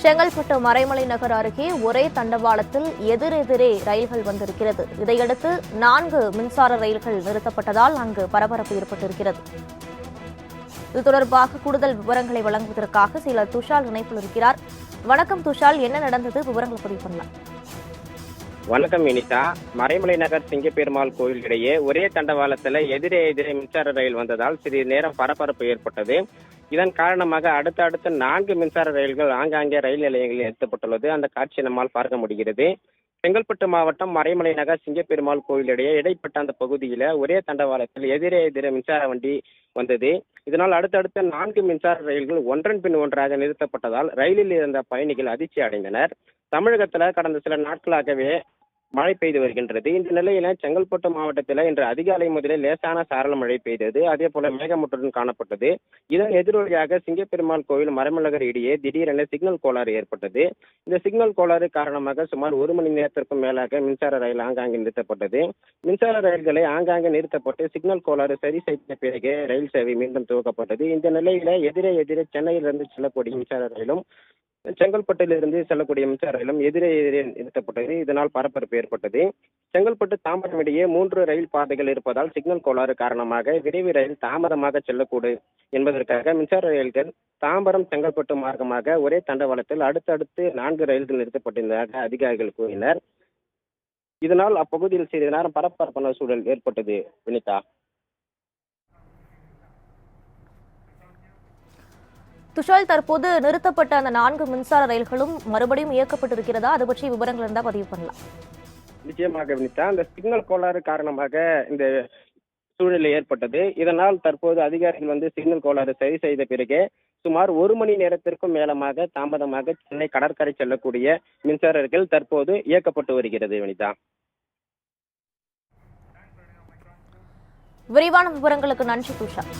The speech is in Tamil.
செங்கல்பட்டு மறைமலை நகர் அருகே ஒரே தண்டவாளத்தில் எதிரெதிரே ரயில்கள் வந்திருக்கிறது. இதையடுத்து 4 மின்சார ரயில்கள் நிறுத்தப்பட்டதால் அங்கு பரபரப்பு ஏற்பட்டிருக்கிறது. இது தொடர்பாக கூடுதல் விவரங்களை வழங்குவதற்காக சிலர் துஷால் இணைப்பில் இருக்கிறார். வணக்கம் துஷால், என்ன நடந்தது? விவரங்களை பதிவு பண்ணலாம். வணக்கம் வினிதா. மறைமலை நகர் சிங்கப்பெருமாள் கோயில் இடையே ஒரே தண்டவாளத்தில் எதிரே மின்சார ரயில் வந்ததால் சிறிது நேரம் பரபரப்பு ஏற்பட்டது. இதன் காரணமாக அடுத்தடுத்து 4 மின்சார ரயில்கள் ஆங்காங்கே ரயில் நிலையங்களில் நிறுத்தப்பட்டுள்ளது. அந்த காட்சியை நம்மால் பார்க்க முடிகிறது. செங்கல்பட்டு மாவட்டம் மறைமலை நகர் சிங்கப்பெருமாள் கோயில் இடையே இடைப்பட்ட அந்த பகுதியில் ஒரே தண்டவாளத்தில் எதிரே மின்சார வண்டி வந்தது. இதனால் அடுத்தடுத்த 4 மின்சார ரயில்கள் ஒன்றன் பின் ஒன்றாக நிறுத்தப்பட்டதால் ரயிலில் இருந்த பயணிகள் அதிர்ச்சி அடைந்தனர். தமிழகத்தில் கடந்த சில நாட்களாகவே மழை பெய்து வருகின்றது. இந்த நிலையில செங்கல்பட்டு மாவட்டத்தில் இன்று அதிகாலை முதலே லேசான சாரல் மழை பெய்தது. அதே போல மேகமூட்டத்துடன் காணப்பட்டது. இதன் எதிரொலியாக சிங்கப்பெருமாள் கோயில் மறைமலகர் இடையே திடீரென சிக்னல் கோளாறு ஏற்பட்டது. இந்த சிக்னல் கோளாறு காரணமாக சுமார் 1 மணி நேரத்திற்கும் மேலாக மின்சார ரயில் ஆங்காங்கே நிறுத்தப்பட்டது. மின்சார ரயில்களை ஆங்காங்கே நிறுத்தப்பட்டு சிக்னல் கோளாறு சரி செய்த பிறகு ரயில் சேவை மீண்டும் துவக்கப்பட்டது. இந்த நிலையில எதிரே சென்னையிலிருந்து செல்லக்கூடிய மின்சார ரயிலும் செங்கல்பட்டிலிருந்து செல்லக்கூடிய மின்சார ரயிலும் எதிரே நிறுத்தப்பட்டது. இதனால் பரபரப்பு ஏற்பட்டது. செங்கல்பட்டு தாம்பரம் இடையே 3 ரயில் பாதைகள் இருப்பதால் சிக்னல் கோளாறு காரணமாக விரைவு ரயில் தாமதமாக செல்லக்கூடும் என்பதற்காக மின்சார ரயில்கள் தாம்பரம் செங்கல்பட்டு மார்க்கமாக ஒரே தண்டவாளத்தில் அடுத்தடுத்து 4 ரயில்கள் நிறுத்தப்பட்டிருந்ததாக அதிகாரிகள் கூறினர். இதனால் அப்பகுதியில் சிறிது நேரம் பரபரப்பான சூழல் ஏற்பட்டது. வினிதா. துஷால், தற்போது நிறுத்தப்பட்ட அந்த 4 மின்சார ரயில்களும் மறுபடியும் இயக்கப்பட்டிருக்கிறதா? அது பற்றி விவரங்கள் இருந்தால் பதிவு பண்ணலாம். நிச்சயமாக வினிதா. இந்த சிக்னல் கோளாறு காரணமாக இந்த சூழ்நிலை ஏற்பட்டது. இதனால் தற்போது அதிகாரிகள் சிக்னல் கோளாறு சரி செய்த பிறகு சுமார் 1 மணி நேரத்திற்கும் மேலமாக தாமதமாக சென்னை கடற்கரை செல்லக்கூடிய மின்சாரர்கள் தற்போது இயக்கப்பட்டு வருகிறது. வினிதா. விரிவான விவரங்களுக்கு நன்றி துஷால்.